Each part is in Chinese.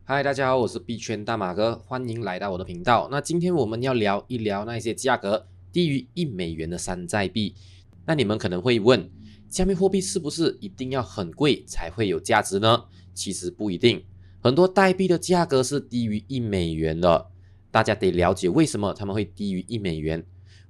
嗨，大家好，我是币圈大马哥，欢迎来到我的频道。那今天我们要聊一聊那些价格低于1美元的山寨币。那你们可能会问，加密货币是不是一定要很贵才会有价值呢？其实不一定，很多代币的价格是低于1美元的。大家得了解为什么他们会低于1美元，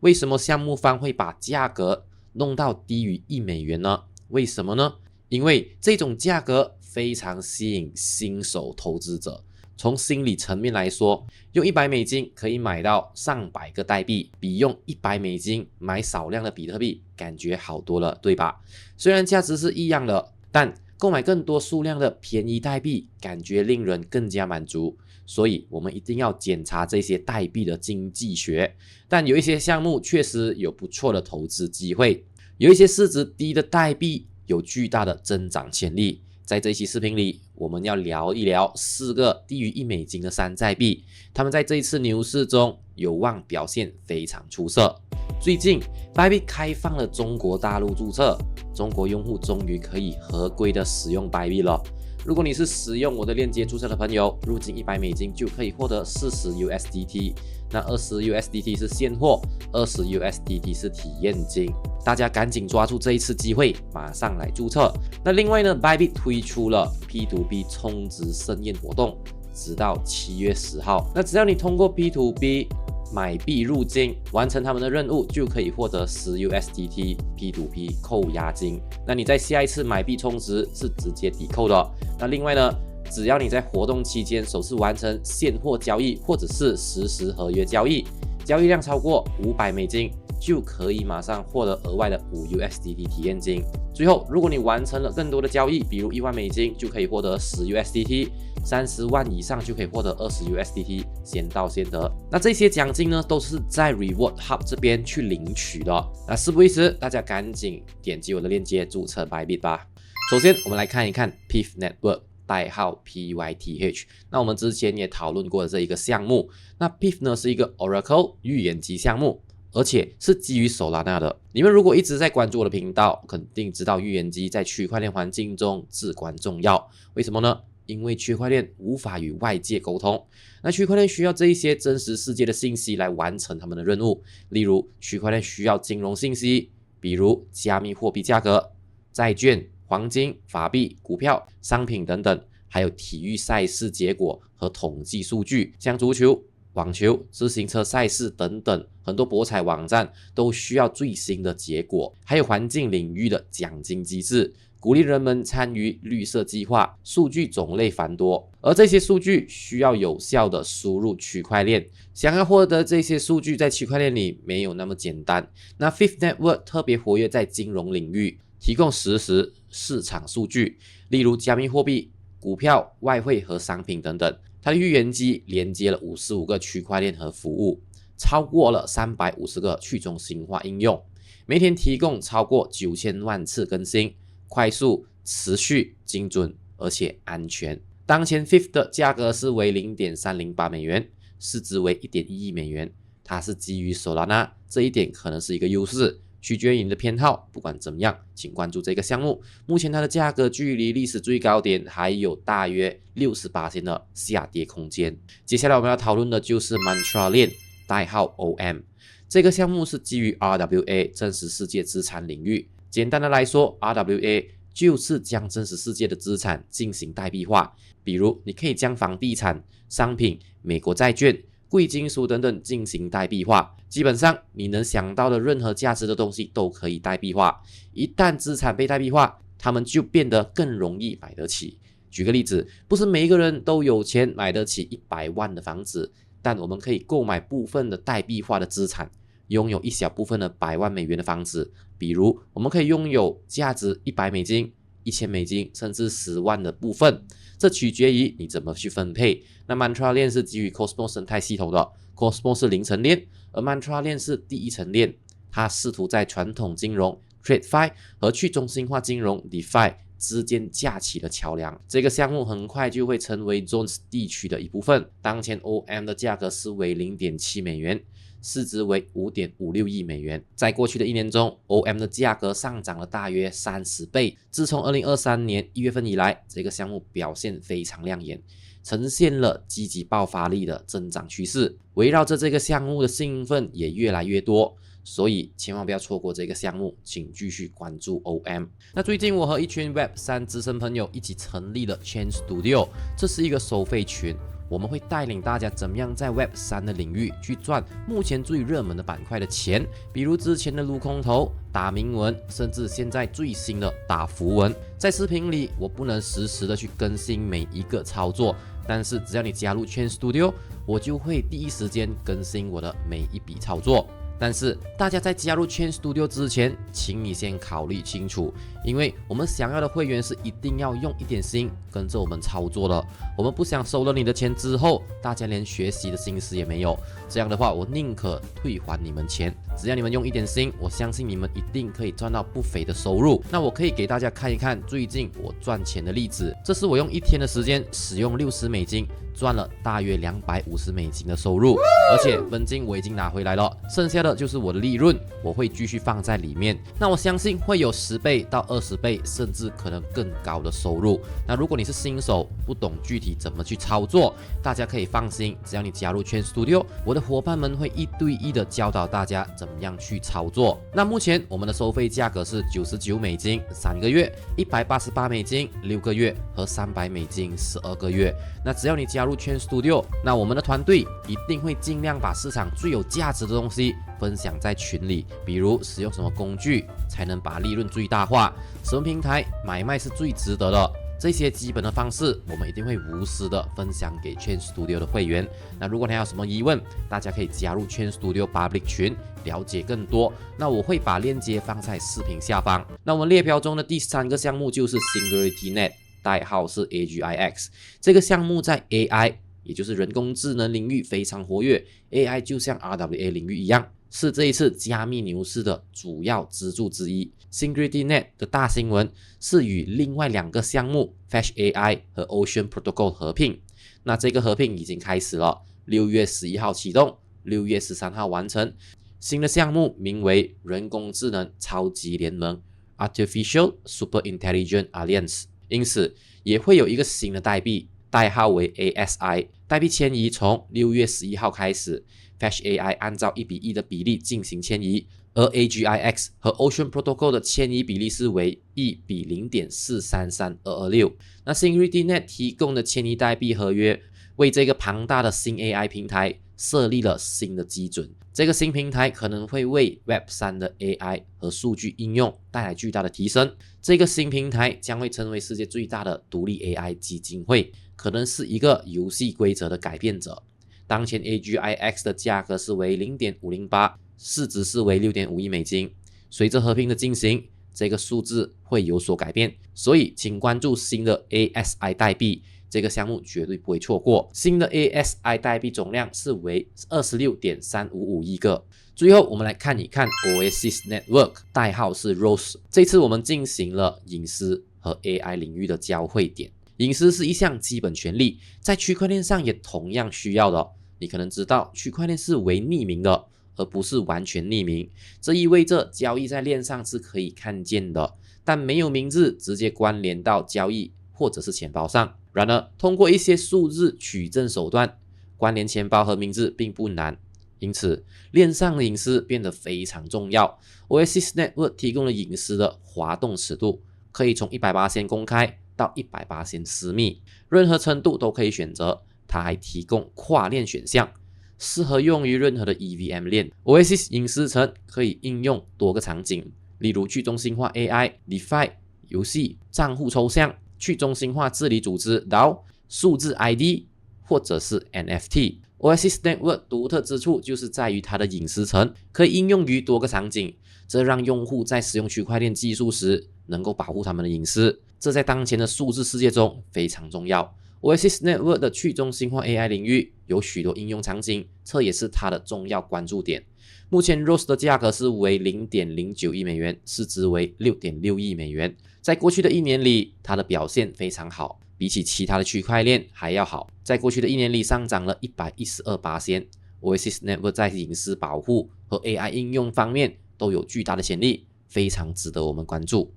为什么项目方会把价格弄到低于1美元呢？为什么呢？因为这种价格非常吸引新手投资者。从心理层面来说，用$100可以买到上百个代币，比用$100买少量的比特币感觉好多了，对吧？虽然价值是一样的，但购买更多数量的便宜代币，感觉令人更加满足。所以我们一定要检查这些代币的经济学。但有一些项目确实有不错的投资机会，有一些市值低的代币有巨大的增长潜力。在这一期视频里，我们要聊一聊4个低于$1的山寨币，他们在这一次牛市中有望表现非常出色。最近 Bybit 开放了中国大陆注册，中国用户终于可以合规的使用 Bybit 了。如果你是使用我的链接注册的朋友，入金$100就可以获得40USDT，那20USDT 是现货，20USDT 是体验金。大家赶紧抓住这一次机会，马上来注册。那另外呢 ，Bybit 推出了 P2P 充值盛宴活动，直到7月10号。那只要你通过 P2P 买币入金，完成他们的任务，就可以获得10USDT P2P 扣押金。那你在下一次买币充值是直接抵扣的。那另外呢，只要你在活动期间首次完成现货交易或者是实时合约交易，交易量超过$500，就可以马上获得额外的5USDT 体验金。最后，如果你完成了更多的交易，比如$10,000，就可以获得10USDT，30万以上就可以获得20USDT，先到先得。那这些奖金呢，都是在 Reward Hub 这边去领取的。那事不宜迟，大家赶紧点击我的链接注册 Bybit 吧。首先，我们来看一看 PIF Network。代号 PYTH， 那我们之前也讨论过这一个项目。那 PIF 呢是一个 Oracle 预言机项目，而且是基于 Solana 的。你们如果一直在关注我的频道，肯定知道预言机在区块链环境中至关重要。为什么呢？因为区块链无法与外界沟通，那区块链需要这一些真实世界的信息来完成他们的任务。例如，区块链需要金融信息，比如加密货币价格、债券、黄金、法币、股票、商品等等，还有体育赛事结果和统计数据，像足球、网球、自行车赛事等等，很多博彩网站都需要最新的结果。还有环境领域的奖金机制，鼓励人们参与绿色计划，数据种类繁多，而这些数据需要有效的输入区块链。想要获得这些数据在区块链里没有那么简单。那 Fifth Network 特别活跃在金融领域，提供实时市场数据，例如加密货币、股票、外汇和商品等等。它的预言机连接了55个区块链和服务，超过了350个去中心化应用，每天提供超过9000万次更新，快速、持续、精准，而且安全。当前 FIF 的价格是为$0.308，市值为$1.1亿，它是基于 Solana， 这一点可能是一个优势。取决于你的偏好，不管怎么样，请关注这个项目。目前它的价格距离历史最高点还有大约68%的下跌空间。接下来我们要讨论的就是 Mantra 链，代号 OM。这个项目是基于 RWA 真实世界资产领域。简单的来说 ，RWA 就是将真实世界的资产进行代币化，比如你可以将房地产、商品、美国债券、贵金属等等进行代币化，基本上你能想到的任何价值的东西都可以代币化。一旦资产被代币化，它们就变得更容易买得起。举个例子，不是每一个人都有钱买得起100万的房子，但我们可以购买部分的代币化的资产，拥有一小部分的100万美元的房子。比如，我们可以拥有价值$100、$1000，甚至10万的部分。这取决于你怎么去分配。那 Mantra 链是基于 Cosmos 生态系统的 ，Cosmos 是0层链，而 Mantra 链是第1层链。它试图在传统金融 TradeFi 和去中心化金融 DeFi 之间架起了桥梁。这个项目很快就会成为 Zones 地区的一部分。当前 OM 的价格是为$0.7，市值为$5.56亿。在过去的1年中 ，OM 的价格上涨了大约30倍。自从2023年1月份以来，这个项目表现非常亮眼。呈现了积极爆发力的增长趋势。围绕着这个项目的兴奋也越来越多，所以千万不要错过这个项目，请继续关注 OM。那最近我和一群 Web3 资深朋友一起成立了 Chain Studio， 这是一个收费群。我们会带领大家怎么样在 Web3 的领域去赚目前最热门的板块的钱，比如之前的撸空投、打铭文，甚至现在最新的打符文。在视频里，我不能实时的去更新每一个操作，但是只要你加入 Chain Studio， 我就会第一时间更新我的每一笔操作。但是大家在加入 Chain Studio 之前，请你先考虑清楚，因为我们想要的会员是一定要用一点心跟着我们操作的。我们不想收了你的钱之后，大家连学习的心思也没有。这样的话，我宁可退还你们钱。只要你们用一点心，我相信你们一定可以赚到不菲的收入。那我可以给大家看一看最近我赚钱的例子。这是我用1天的时间使用$60，赚了大约$250的收入，而且本金我已经拿回来了，剩下的就是我的利润，我会继续放在里面。那我相信会有10倍到20倍，甚至可能更高的收入。那如果你是新手，不懂具体怎么去操作，大家可以放心，只要你加入 Chain Studio， 我的伙伴们会1对1的教导大家怎么样去操作。那目前我们的收费价格是$99，3个月；$188，6个月；和$300，12个月。那只要你加入 Chain Studio， 那我们的团队一定会尽量把市场最有价值的东西分享在群里，比如使用什么工具才能把利润最大化，什么平台买卖是最值得的，这些基本的方式我们一定会无私的分享给 Chain Studio 的会员。那如果你还有什么疑问，大家可以加入 Chain Studio Public 群了解更多，那我会把链接放在视频下方。那我们列表中的第3个项目就是 SingularityNet， 代号是 AGIX。 这个项目在 AI， 也就是人工智能领域非常活跃。 AI 就像 RWA 领域一样，是这一次加密牛市的主要支柱之一。 SingularityNet 的大新闻是与另外2个项目 Fetch AI 和 Ocean Protocol 合并。那这个合并已经开始了，6月11号启动，6月13号完成。新的项目名为人工智能超级联盟 Artificial Super Intelligence Alliance， 因此也会有一个新的代币，代号为 ASI。 代币迁移从6月11号开始， Fetch AI 按照1:1的比例进行迁移，而 AGIX 和 Ocean Protocol 的迁移比例是为1:0.433226。那 SingularityNet 提供的迁移代币合约为这个庞大的新 AI 平台设立了新的基准。这个新平台可能会为 Web3 的 AI 和数据应用带来巨大的提升。这个新平台将会成为世界最大的独立 AI 基金会，可能是一个游戏规则的改变者。当前 AGIX 的价格是为 0.508， 市值是为$6.5亿。随着合并的进行，这个数字会有所改变，所以请关注新的 ASI 代币，这个项目绝对不会错过。新的 ASI 代币总量是为 26.355 亿个。最后我们来看一看 Oasis Network， 代号是 Rose。 这次我们进行了隐私和 AI 领域的交汇点。隐私是一项基本权利，在区块链上也同样需要的。你可能知道区块链是为匿名的，而不是完全匿名。这意味着交易在链上是可以看见的，但没有名字直接关联到交易或者是钱包上。然而通过一些数字取证手段，关联钱包和名字并不难，因此链上的隐私变得非常重要。 Oasis Network 提供了隐私的滑动尺度，可以从 100% 公开到 100% 私密，任何程度都可以选择。它还提供跨链选项，适合用于任何的 EVM 链。 Oasis 隐私层可以应用多个场景，例如去中心化 AI、DeFi、游戏、账户抽象、去中心化治理组织 DAO、数字 ID 或者是 NFT。 Oasis Network 独特之处就是在于它的隐私层可以应用于多个场景，这让用户在使用区块链技术时能够保护他们的隐私，这在当前的数字世界中非常重要。Oasis Network 的去中心化 AI 领域有许多应用场景，这也是它的重要关注点。目前 Rose 的价格是为 $0.09 亿，市值为 $6.6 亿。在过去的1年里，它的表现非常好，比起其他的区块链还要好。在过去的1年里上涨了 112%。 Oasis Network 在隐私保护和 AI 应用方面都有巨大的潜力，非常值得我们关注。